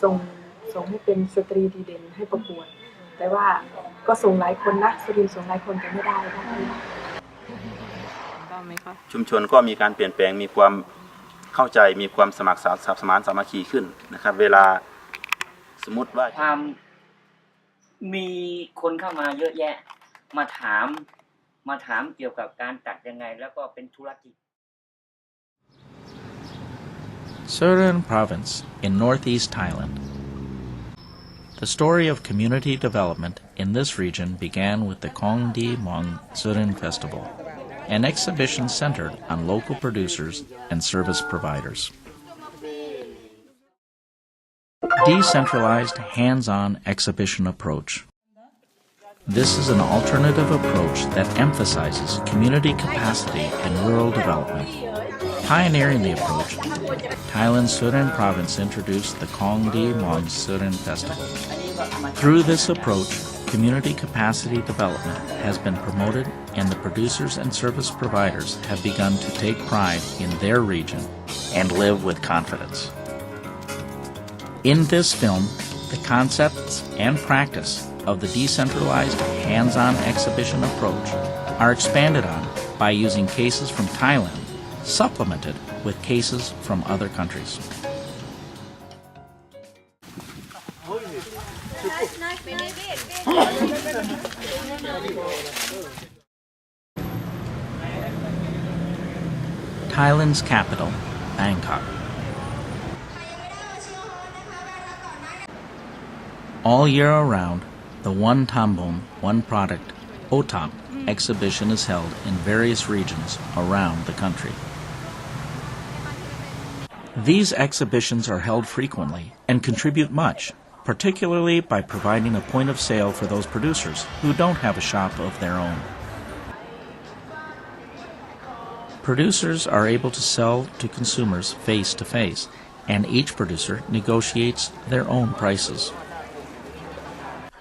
ส่งให้เป็นสตรีดีเด่นให้ประกวดแต่ว่าก็ส่งหลายคนนะสุรินทร์ส่งหลายคนแต่ไม่ได้ไหมคะชุมชนก็มีการเปลี่ยนแปลงมีความเข้าใจมีความสมัครสมานสามัคคีขึ้นนะครับเวลาสมมติว่าความมีคนเข้ามาเยอะแยะมาถามเกี่ยวกับการตัดยังไงแล้วก็เป็นธุรกิจ Surin Province in northeast Thailand. The story of community development in this region began with the Kong Di Mong Surin Festival, an exhibition centered on local producers and service providers. Decentralized hands-on exhibition approach. This is an alternative approach that emphasizes community capacity and rural development. Pioneering the approach, Thailand's Surin Province introduced the Kong Di Mong Surin Festival. Through this approach, community capacity development has been promoted and the producers and service providers have begun to take pride in their region and live with confidence. In this film, the concepts and practice of the decentralized hands-on exhibition approach are expanded on by using cases from Thailand, supplemented with cases from other countries. Thailand's capital, Bangkok. All year around, the One Tambon, One Product, OTOP, exhibition is held in various regions around the country. These exhibitions are held frequently and contribute much, particularly by providing a point of sale for those producers who don't have a shop of their own. Producers are able to sell to consumers face to face, and each producer negotiates their own prices.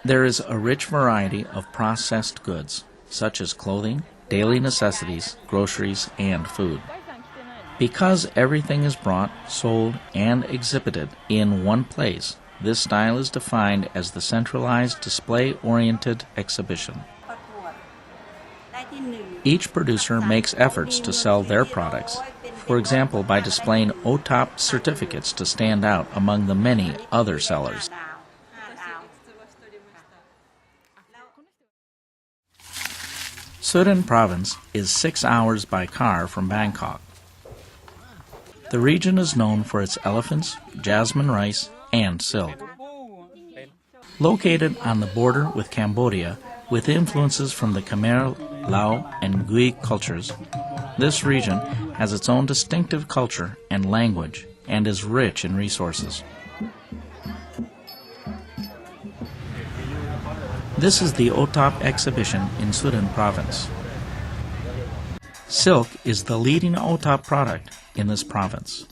There is a rich variety of processed goods, such as clothing, daily necessities, groceries, and food. Because everything is brought, sold, and exhibited in one place, this style is defined as the centralized display-oriented exhibition. Each producer makes efforts to sell their products, for example by displaying OTOP certificates to stand out among the many other sellers. Surin Province is 6 hours by car from Bangkok. The region is known for its elephants, jasmine rice, and silk. Located on the border with Cambodia, with influences from the Khmer, Lao, and Gui cultures, this region has its own distinctive culture and language and is rich in resources. This is the OTOP exhibition in Surin Province. Silk is the leading OTOP product in this province.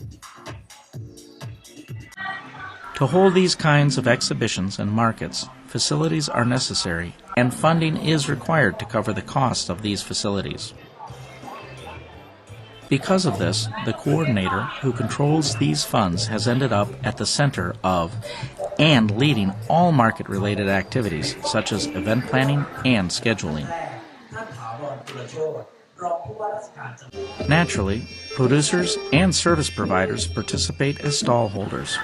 To hold these kinds of exhibitions and markets, facilities are necessary and funding is required to cover the cost of these facilities. Because of this, the coordinator who controls these funds has ended up at the center of and leading all market-related activities such as event planning and scheduling. Naturally, producers and service providers participate as stallholders.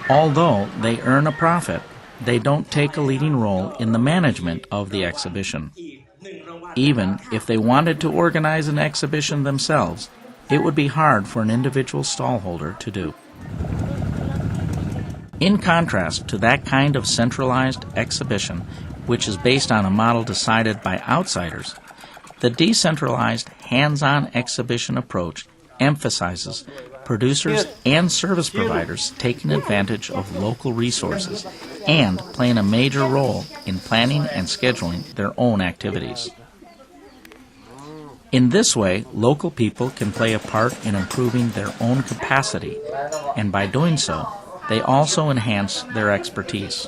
Although they earn a profit, they don't take a leading role in the management of the exhibition. Even if they wanted to organize an exhibition themselves, it would be hard for an individual stallholder to do. In contrast to that kind of centralized exhibition, which is based on a model decided by outsiders, the decentralized hands-on exhibition approach emphasizes producers and service providers taking advantage of local resources and playing a major role in planning and scheduling their own activities. In this way, local people can play a part in improving their own capacity, and by doing so, they also enhance their expertise.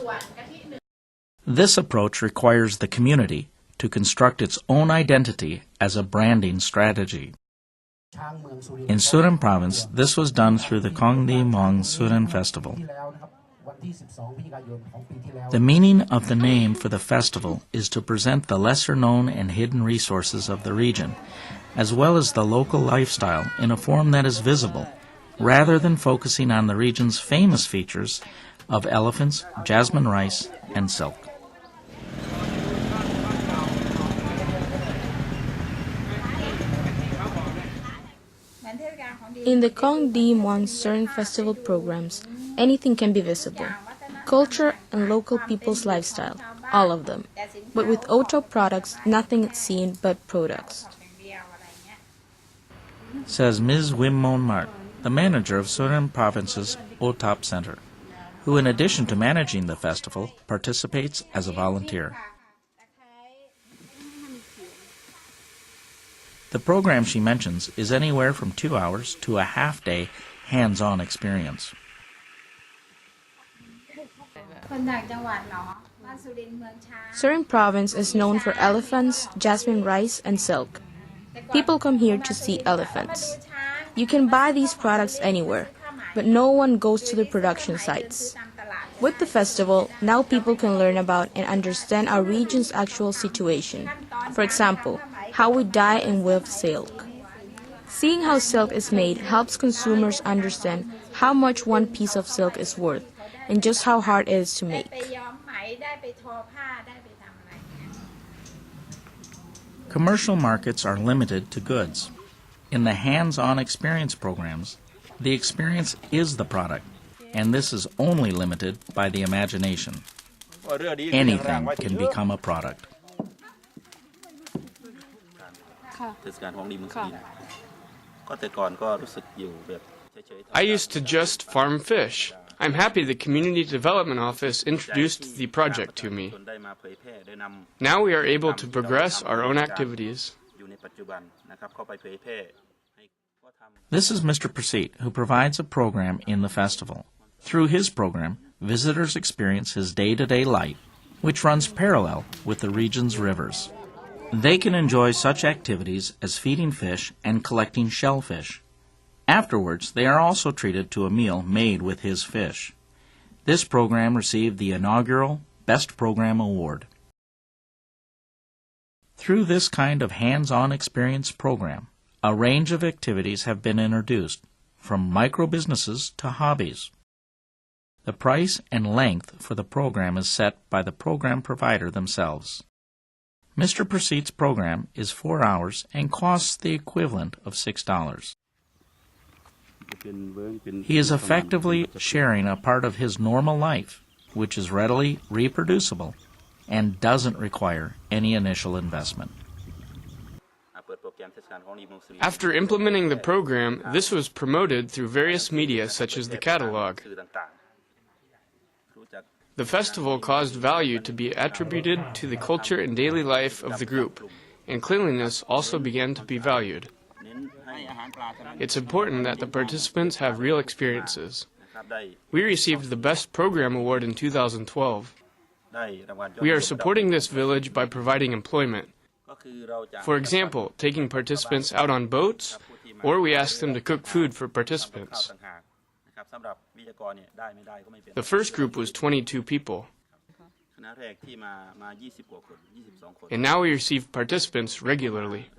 This approach requires the community to construct its own identity as a branding strategy. In Surin Province, this was done through the Kong Di Mong Surin Festival. The meaning of the name for the festival is to present the lesser-known and hidden resources of the region, as well as the local lifestyle in a form that is visible, rather than focusing on the region's famous features of elephants, jasmine rice, and silk. In the Kong Di Monsoon Festival programs, anything can be visible. Culture and local people's lifestyle, all of them. But with Oto products, nothing is seen but products. Says Ms. Wimmon Mark, the manager of Surin Province's OTOP Center, who in addition to managing the festival, participates as a volunteer. The program she mentions is anywhere from 2 hours to a half-day hands-on experience. Surin Province is known for elephants, jasmine rice, and silk. People come here to see elephants. You can buy these products anywhere, but no one goes to the production sites. With the festival, now people can learn about and understand our region's actual situation. For example, how we dye and weave silk. Seeing how silk is made helps consumers understand how much one piece of silk is worth and just how hard it is to make. Commercial markets are limited to goods. In the hands-on experience programs, the experience is the product, and this is only limited by the imagination. Anything can become a product. เทศกาลของดีเมืองสุรินทร์ก็แต่ก่อนก็รู้สึกอยู่แบบเฉยๆ I used to just farm fish. I'm happy the Community Development Office introduced the project to me. Now we are able to progress our own activities. This is Mr. Prasit, who provides a program in the festival. Through his program, visitors experience his day-to-day life, which runs parallel with the region's rivers. They can enjoy such activities as feeding fish and collecting shellfish. Afterwards, they are also treated to a meal made with his fish. This program received the inaugural Best Program Award. Through this kind of hands-on experience program, a range of activities have been introduced, from micro-businesses to hobbies. The price and length for the program is set by the program provider themselves. Mr. Prasit's program is 4 hours and costs the equivalent of $6. He is effectively sharing a part of his normal life, which is readily reproducible and doesn't require any initial investment. After implementing the program, this was promoted through various media such as the catalog. The festival caused value to be attributed to the culture and daily life of the group, and cleanliness also began to be valued. It's important that the participants have real experiences. We received the Best Program Award in 2012. We are supporting this village by providing employment. For example, taking participants out on boats, or we ask them to cook food for participants. The first group was 22 people. And now we receive participants regularly.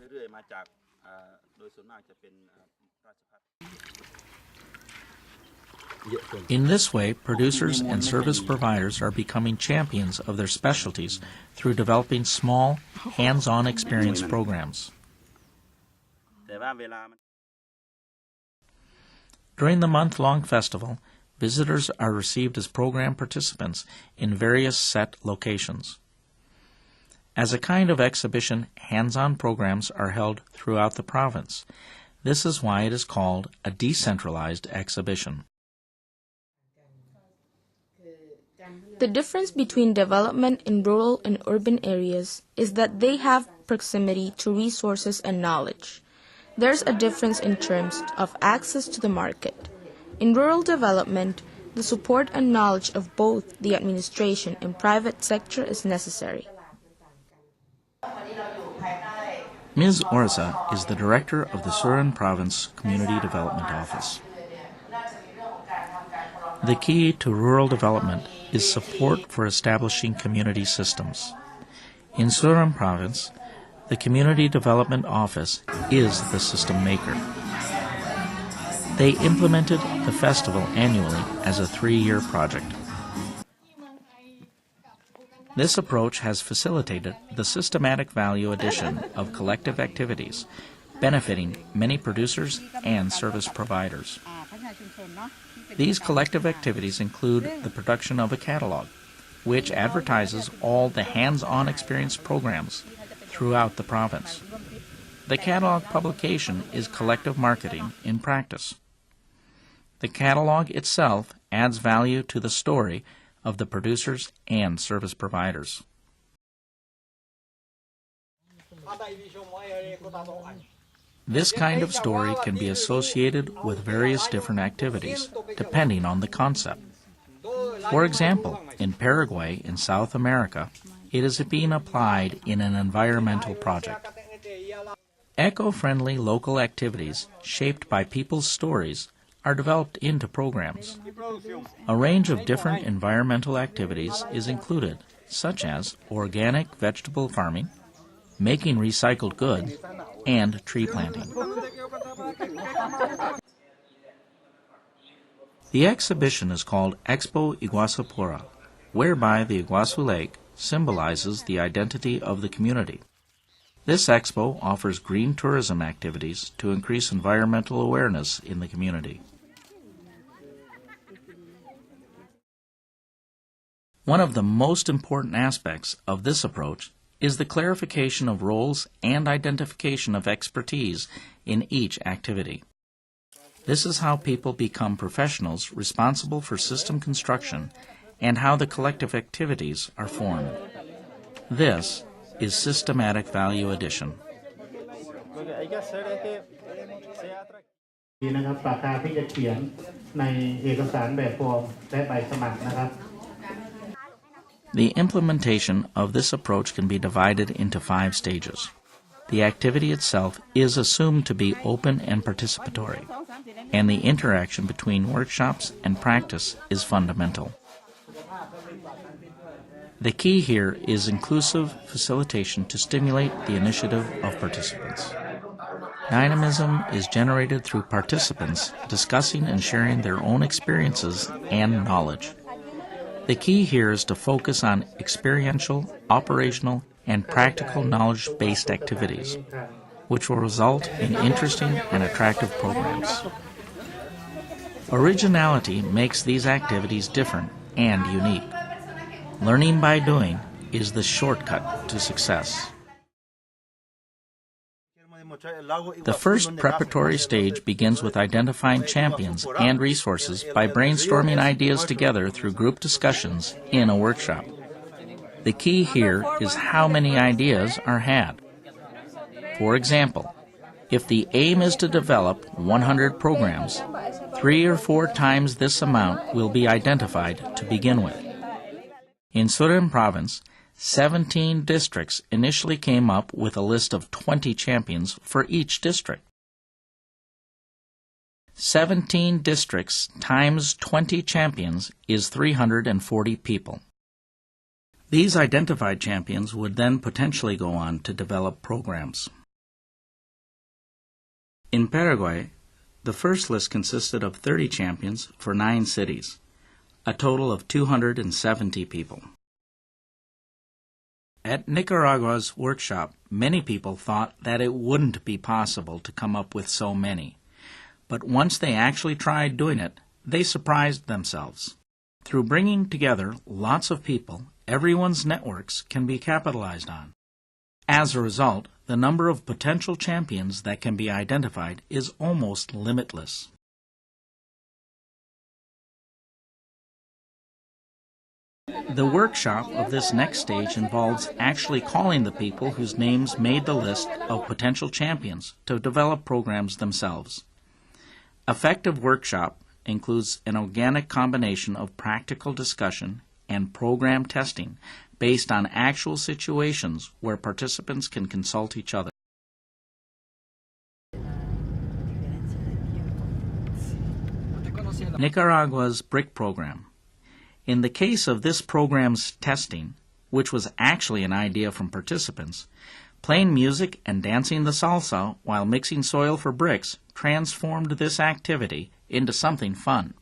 In this way, producers and service providers are becoming champions of their specialties through developing small, hands-on experience programs. During the month-long festival, visitors are received as program participants in various set locations. As a kind of exhibition, hands-on programs are held throughout the province. This is why it is called a decentralized exhibition. The difference between development in rural and urban areas is that they have proximity to resources and knowledge. There's a difference in terms of access to the market. In rural development, the support and knowledge of both the administration and private sector is necessary. Ms. Orza is the director of the Surin Province Community Development Office. The key to rural development is support for establishing community systems. In Surin Province, the Community Development Office is the system maker. They implemented the festival annually as a 3-year project. This approach has facilitated the systematic value addition of collective activities, benefiting many producers and service providers. These collective activities include the production of a catalog, which advertises all the hands-on experience programs throughout the province. The catalog publication is collective marketing in practice. The catalog itself adds value to the story of the producers and service providers. This kind of story can be associated with various different activities, depending on the concept. For example, in Paraguay in South America, it is being applied in an environmental project. Eco-friendly local activities shaped by people's stories are developed into programs. A range of different environmental activities is included, such as organic vegetable farming, making recycled goods, and tree planting. The exhibition is called Expo Iguazu Pura, whereby the Iguazu Lake symbolizes the identity of the community. This expo offers green tourism activities to increase environmental awareness in the community. One of the most important aspects of this approach is the clarification of roles and identification of expertise in each activity. This is how people become professionals responsible for system construction and how the collective activities are formed. This is systematic value addition. นะครับปากกาที่จะเขียนในเอกสารแบบฟอร์มและใบสมัครนะครับ The implementation of this approach can be divided into 5 stages. The activity itself is assumed to be open and participatory, and the interaction between workshops and practice is fundamental. The key here is inclusive facilitation to stimulate the initiative of participants. Dynamism is generated through participants discussing and sharing their own experiences and knowledge. The key here is to focus on experiential, operational, and practical knowledge-based activities, which will result in interesting and attractive programs. Originality makes these activities different and unique. Learning by doing is the shortcut to success. The first preparatory stage begins with identifying champions and resources by brainstorming ideas together through group discussions in a workshop. The key here is how many ideas are had. For example, if the aim is to develop 100 programs, 3 or 4 times this amount will be identified to begin with. In Surin Province, 17 districts initially came up with a list of 20 champions for each district. 17 districts times 20 champions is 340 people. These identified champions would then potentially go on to develop programs. In Paraguay, the first list consisted of 30 champions for 9 cities, a total of 270 people. At Nicaragua's workshop, many people thought that it wouldn't be possible to come up with so many. But once they actually tried doing it, they surprised themselves. Through bringing together lots of people, everyone's networks can be capitalized on. As a result, the number of potential champions that can be identified is almost limitless. The workshop of this next stage involves actually calling the people whose names made the list of potential champions to develop programs themselves. Effective workshop includes an organic combination of practical discussion and program testing based on actual situations where participants can consult each other. Nicaragua's BRIC program. In the case of this program's testing, which was actually an idea from participants, playing music and dancing the salsa while mixing soil for bricks transformed this activity into something fun.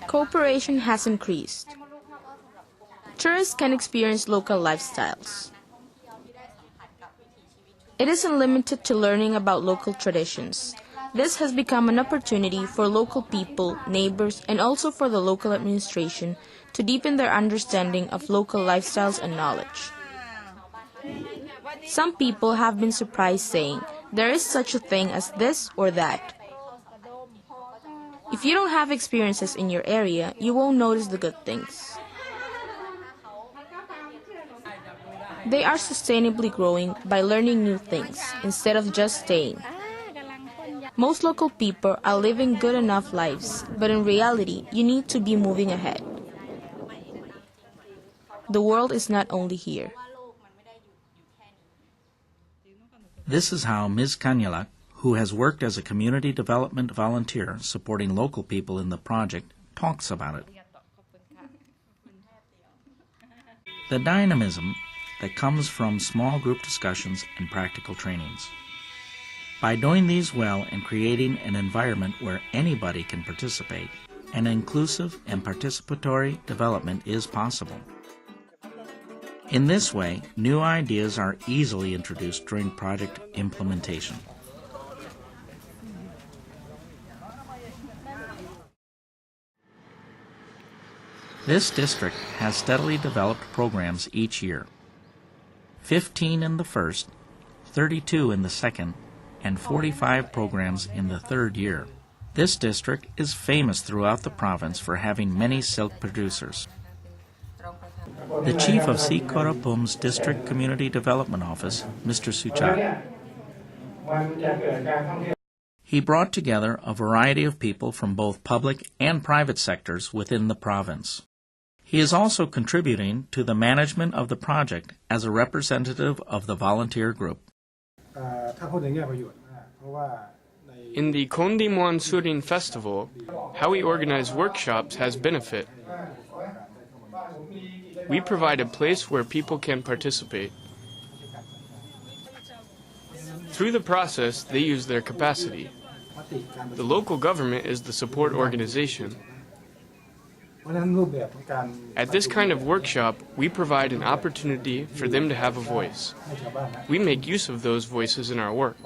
Cooperation has increased. Tourists can experience local lifestyles. It isn't limited to learning about local traditions. This has become an opportunity for local people, neighbors, and also for the local administration to deepen their understanding of local lifestyles and knowledge. Some people have been surprised saying, there is such a thing as this or that. If you don't have experiences in your area, you won't notice the good things. They are sustainably growing by learning new things instead of just staying. Most local people are living good enough lives, but in reality, you need to be moving ahead. The world is not only here. This is how Ms. Kanyalak, who has worked as a community development volunteer supporting local people in the project, talks about it. The dynamism that comes from small group discussions and practical trainings. By doing these well and creating an environment where anybody can participate, an inclusive and participatory development is possible. In this way, new ideas are easily introduced during project implementation. This district has steadily developed programs each year. 15 in the first, 32 in the second, and 45 programs in the third year. This district is famous throughout the province for having many silk producers. The chief of Sikorapum's District Community Development Office, Mr. Suchak. He brought together a variety of people from both public and private sectors within the province. He is also contributing to the management of the project as a representative of the volunteer group. In the Kondimuan Surin Festival, how we organize workshops has benefit. We provide a place where people can participate. Through the process, they use their capacity. The local government is the support organization. At this kind of workshop, we provide an opportunity for them to have a voice. We make use of those voices in our work.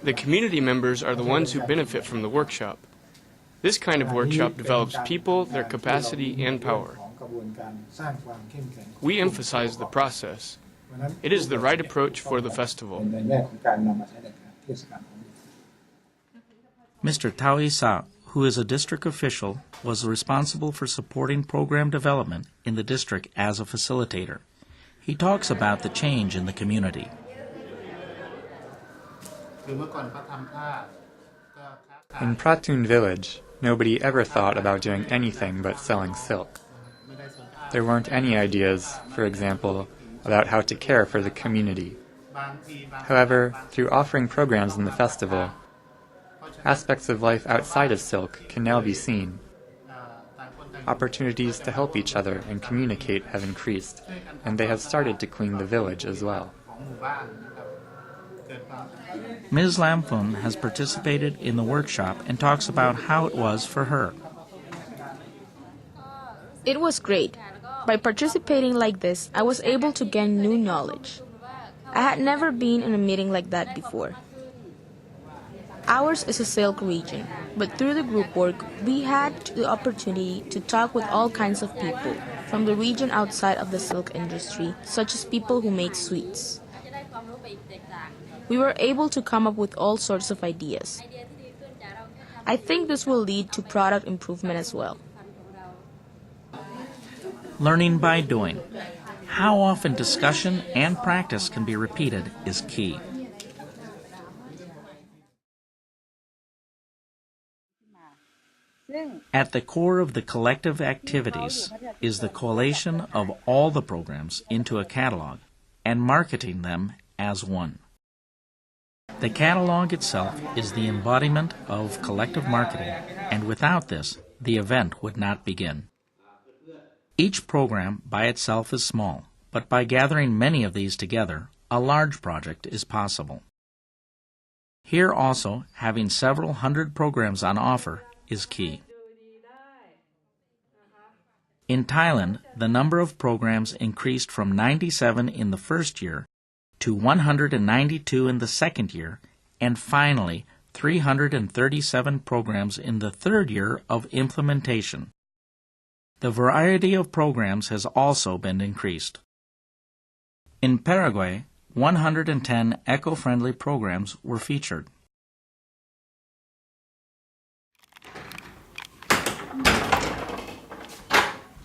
The community members are the ones who benefit from the workshop. This kind of workshop develops people, their capacity, and power. We emphasize the process. It is the right approach for the festival. Mr. Tauisa, who is a district official, was responsible for supporting program development in the district as a facilitator. He talks about the change in the community. In Pratun village, nobody ever thought about doing anything but selling silk. There weren't any ideas, for example, about how to care for the community. However, through offering programs in the festival, aspects of life outside of silk can now be seen. Opportunities to help each other and communicate have increased, and they have started to clean the village as well. Ms. Lamphun has participated in the workshop and talks about how it was for her. It was great. By participating like this, I was able to gain new knowledge. I had never been in a meeting like that before. Ours is a silk region, but through the group work, we had the opportunity to talk with all kinds of people from the region outside of the silk industry, such as people who make sweets. We were able to come up with all sorts of ideas. I think this will lead to product improvement as well. Learning by doing. How often discussion and practice can be repeated is key. At the core of the collective activities is the collation of all the programs into a catalog and marketing them as one. The catalog itself is the embodiment of collective marketing, and without this, the event would not begin. Each program by itself is small, but by gathering many of these together, a large project is possible. Here also, having several hundred programs on offer is key. In Thailand, the number of programs increased from 97 in the first year to 192 in the second year, and finally 337 programs in the third year of implementation. The variety of programs has also been increased. In Paraguay, 110 eco-friendly programs were featured.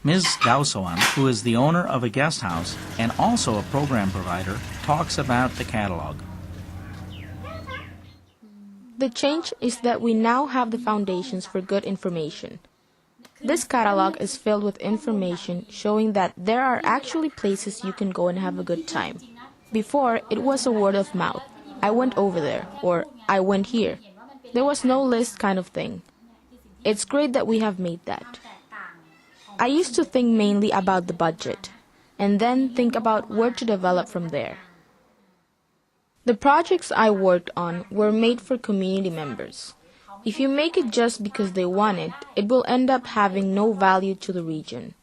Ms. Gausoan, who is the owner of a guest house and also a program provider, talks about the catalog. The change is that we now have the foundations for good information. This catalog is filled with information showing that there are actually places you can go and have a good time. Before, it was a word of mouth. I went over there, or I went here. There was no list kind of thing. It's great that we have made that. I used to think mainly about the budget, and then think about where to develop from there. The projects I worked on were made for community members. If you make it just because they want it, it will end up having no value to the region.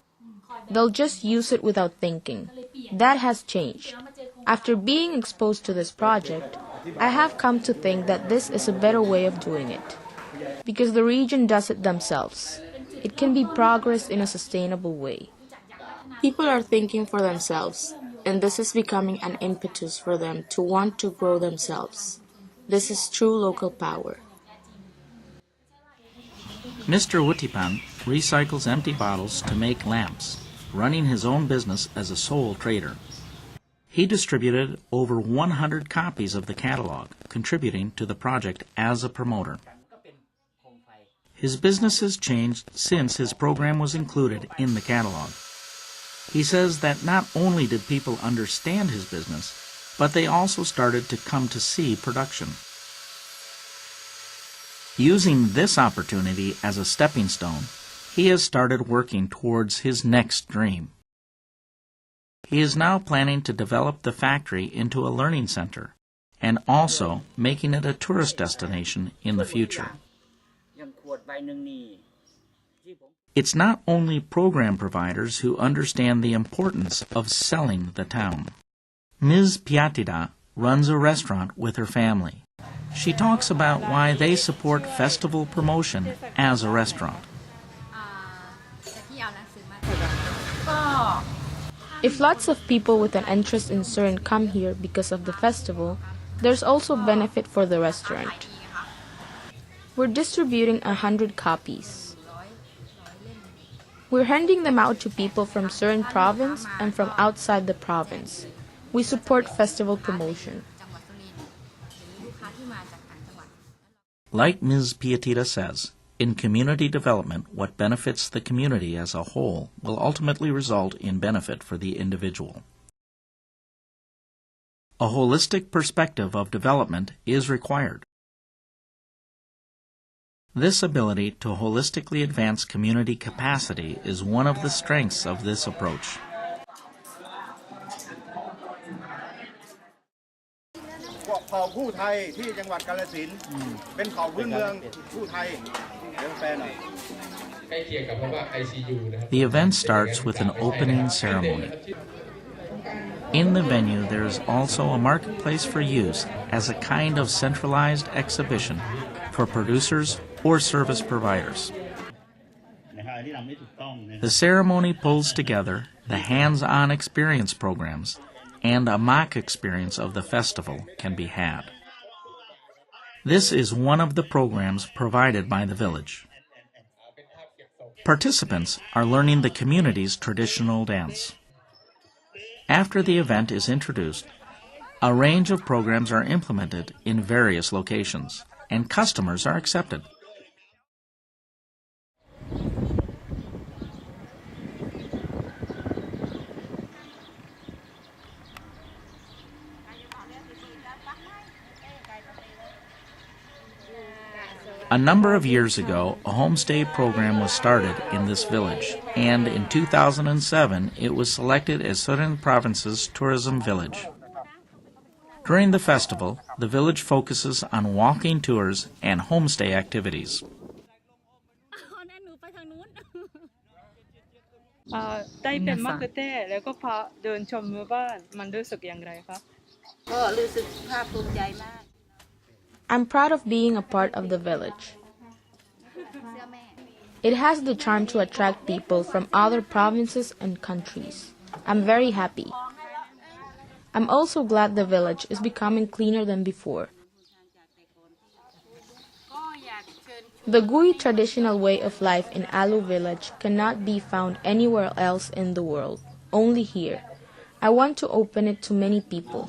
They'll just use it without thinking. That has changed. After being exposed to this project, I have come to think that this is a better way of doing it, because the region does it themselves. It can be progress in a sustainable way. People are thinking for themselves, and this is becoming an impetus for them to want to grow themselves. This is true local power. Mr. Wutipan recycles empty bottles to make lamps, running his own business as a sole trader. He distributed over 100 copies of the catalog, contributing to the project as a promoter. His business has changed since his program was included in the catalog. He says that not only did people understand his business, but they also started to come to see production. Using this opportunity as a stepping stone, he has started working towards his next dream. He is now planning to develop the factory into a learning center and also making it a tourist destination in the future. It's not only program providers who understand the importance of selling the town. Ms. Piatida runs a restaurant with her family. She talks about why they support festival promotion as a restaurant. If lots of people with an interest in CERN come here because of the festival, there's also benefit for the restaurant. We're distributing 100 copies. We're handing them out to people from CERN province and from outside the province. We support festival promotion. Like Ms. Piatida says, in community development, what benefits the community as a whole will ultimately result in benefit for the individual. A holistic perspective of development is required. This ability to holistically advance community capacity is one of the strengths of this approach. The event starts with an opening ceremony. In the venue, there is also a marketplace for use as a kind of centralized exhibition for producers or service providers. The ceremony pulls together the hands-on experience programs, and a mock experience of the festival can be had. This is one of the programs provided by the village. Participants are learning the community's traditional dance. After the event is introduced, a range of programs are implemented in various locations, and customers are accepted. A number of years ago, a homestay program was started in this village, and in 2007 it was selected as Southern Province's tourism village. During the festival, the village focuses on walking tours and homestay activities. ได้เป็นมะเขือเทศแล้วก็พาเดินชมหมู่บ้านมันรู้สึกอย่างไรคะ I'm proud of being a part of the village. It has the charm to attract people from other provinces and countries. I'm very happy. I'm also glad the village is becoming cleaner than before. The Gui traditional way of life in Alu village cannot be found anywhere else in the world, only here. I want to open it to many people.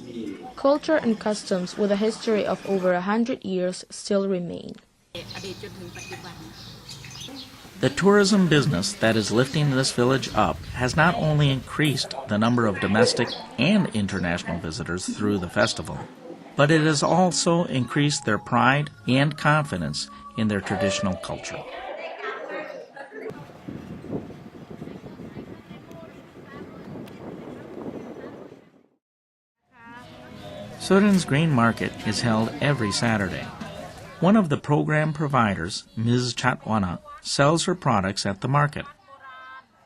Culture and customs with a history of over 100 years still remain. The tourism business that is lifting this village up has not only increased the number of domestic and international visitors through the festival, but it has also increased their pride and confidence in their traditional culture. Surin's Green Market is held every Saturday. One of the program providers, Ms. Chatwana, sells her products at the market.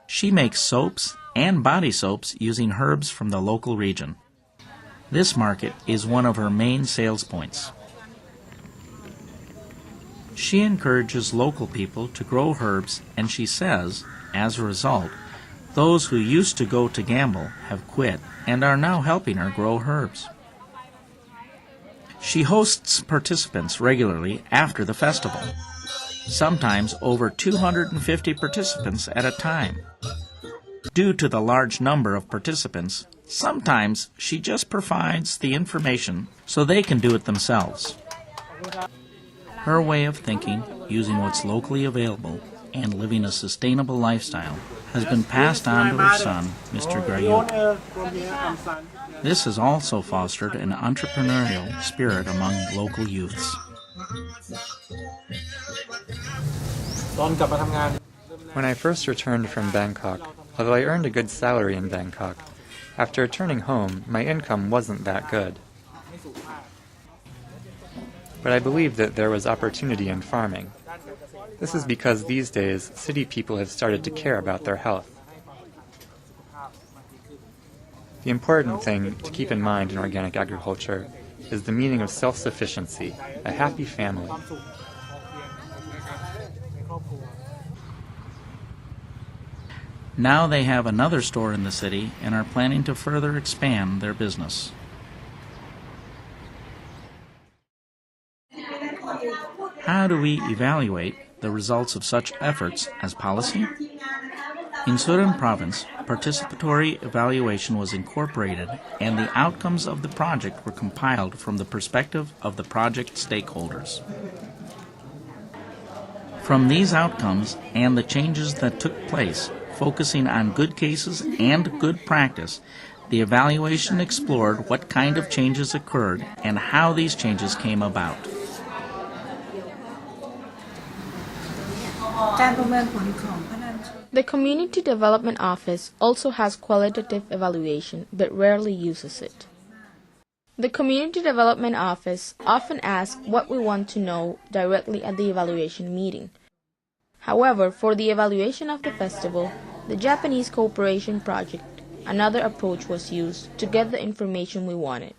She makes soaps and body soaps using herbs from the local region. This market is one of her main sales points. She encourages local people to grow herbs, and she says, as a result, those who used to go to gamble have quit and are now helping her grow herbs. She hosts participants regularly after the festival, sometimes over 250 participants at a time. Due to the large number of participants, sometimes she just provides the information so they can do it themselves. Her way of thinking, using what's locally available, and living a sustainable lifestyle has been passed on to her son, Mr. Grayut. This has also fostered an entrepreneurial spirit among local youths. When I first returned from Bangkok, although I earned a good salary in Bangkok, after returning home, my income wasn't that good. But I believe that there was opportunity in farming. This is because these days, city people have started to care about their health. The important thing to keep in mind in organic agriculture is the meaning of self-sufficiency, a happy family. Now they have another store in the city and are planning to further expand their business. How do we evaluate the results of such efforts as policy? In Surin Province, participatory evaluation was incorporated, and the outcomes of the project were compiled from the perspective of the project stakeholders. From these outcomes and the changes that took place, focusing on good cases and good practice, the evaluation explored what kind of changes occurred and how these changes came about. The Community Development Office also has qualitative evaluation but rarely uses it. The Community Development Office often asks what we want to know directly at the evaluation meeting. However, for the evaluation of the festival, the Japanese Cooperation Project, another approach was used to get the information we wanted.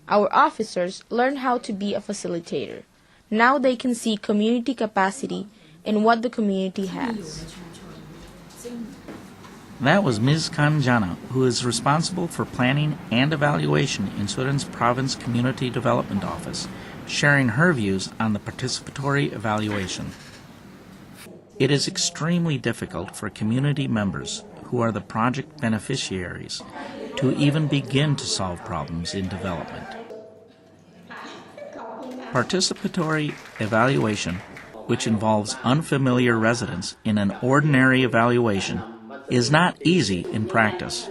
Our officers learned how to be a facilitator. Now they can see community capacity in what the community has. That was Ms. Kanjana, who is responsible for planning and evaluation in Surin's Province Community Development Office, sharing her views on the participatory evaluation. It is extremely difficult for community members, who are the project beneficiaries, to even begin to solve problems in development. Participatory evaluation, which involves unfamiliar residents in an ordinary evaluation, is not easy in practice.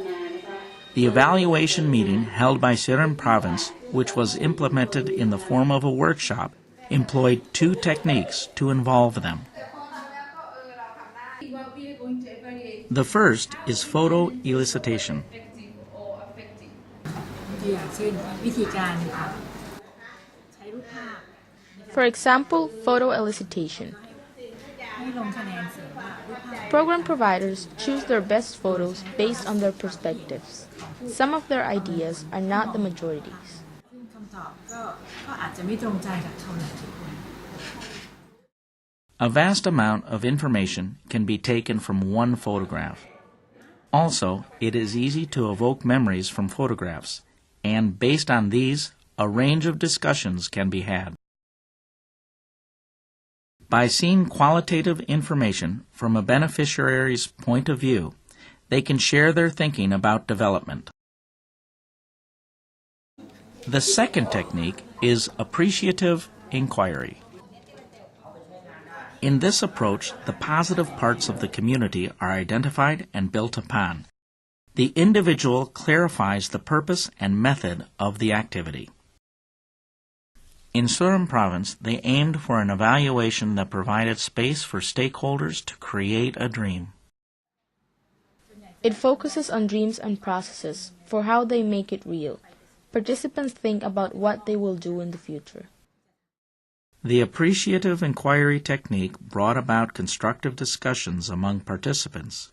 The evaluation meeting held by Surin Province, which was implemented in the form of a workshop, employed 2 techniques to involve them. The first is photo elicitation. ตัวอย่างเช่นวิธีการใช้รูปภาพ For example, photo elicitation. ให้ลงคะแนนเสียงว่ารูปภาพ Program providers choose their best photos based on their perspectives. Some of their ideas are not the majorities. ซึ่งคำตอบก็อาจจะไม่ตรงใจกับเขาหลายคน A vast amount of information can be taken from one photograph. Also, it is easy to evoke memories from photographs, and based on these, a range of discussions can be had. By seeing qualitative information from a beneficiary's point of view, they can share their thinking about development. The second technique is appreciative inquiry. In this approach, the positive parts of the community are identified and built upon. The individual clarifies the purpose and method of the activity. In Surin Province, they aimed for an evaluation that provided space for stakeholders to create a dream. It focuses on dreams and processes for how they make it real. Participants think about what they will do in the future. The appreciative inquiry technique brought about constructive discussions among participants,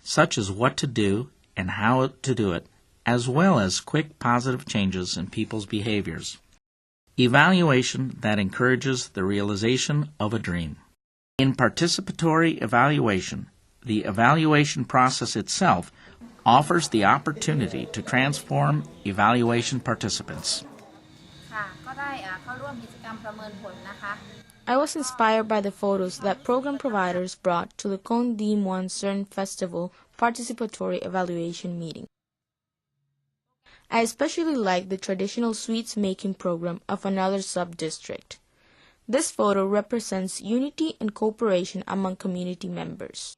such as what to do and how to do it, as well as quick positive changes in people's behaviors. Evaluation that encourages the realization of a dream. In participatory evaluation, the evaluation process itself offers the opportunity to transform evaluation participants. I was inspired by the photos that program providers brought to the Con Di Muan Cern Festival participatory evaluation meeting. I especially liked the traditional sweets making program of another sub-district. This photo represents unity and cooperation among community members.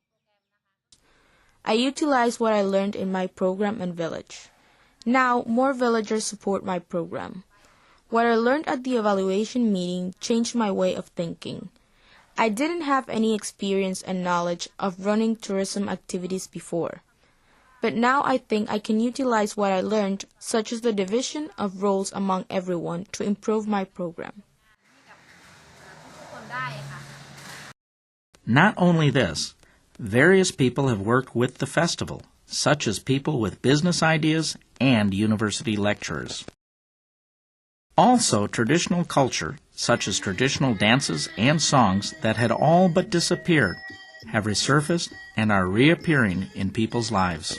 I utilized what I learned in my program and village. Now, more villagers support my program. What I learned at the evaluation meeting changed my way of thinking. I didn't have any experience and knowledge of running tourism activities before. But now I think I can utilize what I learned, such as the division of roles among everyone, to improve my program. Not only this, various people have worked with the festival, such as people with business ideas and university lecturers. Also, traditional culture, such as traditional dances and songs that had all but disappeared, have resurfaced and are reappearing in people's lives.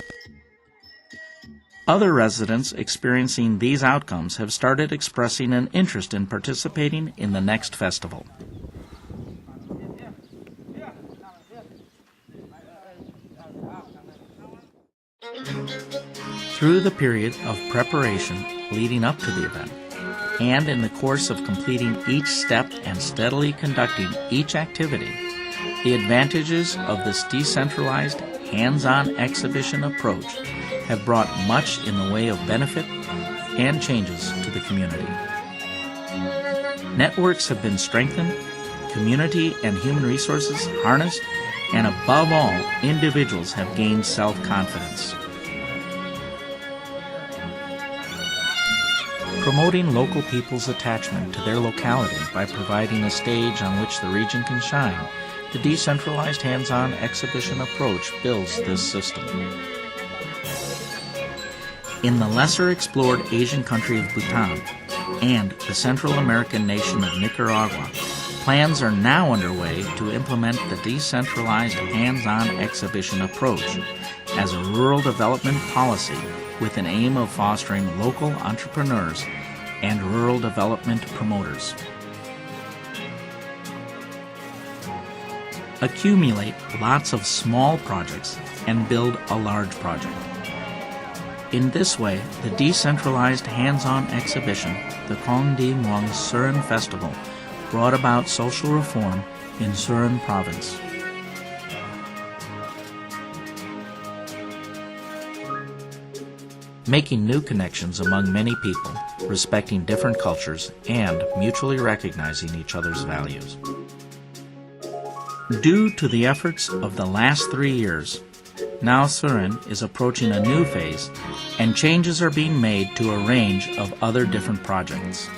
Other residents experiencing these outcomes have started expressing an interest in participating in the next festival. Through the period of preparation leading up to the event, and in the course of completing each step and steadily conducting each activity, the advantages of this decentralized, hands-on exhibition approach have brought much in the way of benefit and changes to the community. Networks have been strengthened, community and human resources harnessed, and above all, individuals have gained self-confidence. Promoting local people's attachment to their locality by providing a stage on which the region can shine, the decentralized hands-on exhibition approach builds this system. In the lesser explored Asian country of Bhutan and the Central American nation of Nicaragua, plans are now underway to implement the decentralized hands-on exhibition approach as a rural development policy with an aim of fostering local entrepreneurs and rural development promoters. Accumulate lots of small projects and build a large project. In this way, the decentralized hands-on exhibition, the Con Di Muang Surin Festival, brought about social reform in Surin Province. making new connections among many people, respecting different cultures, and mutually recognizing each other's values. Due to the efforts of the last 3 years, now Surin is approaching a new phase, and changes are being made to a range of other different projects.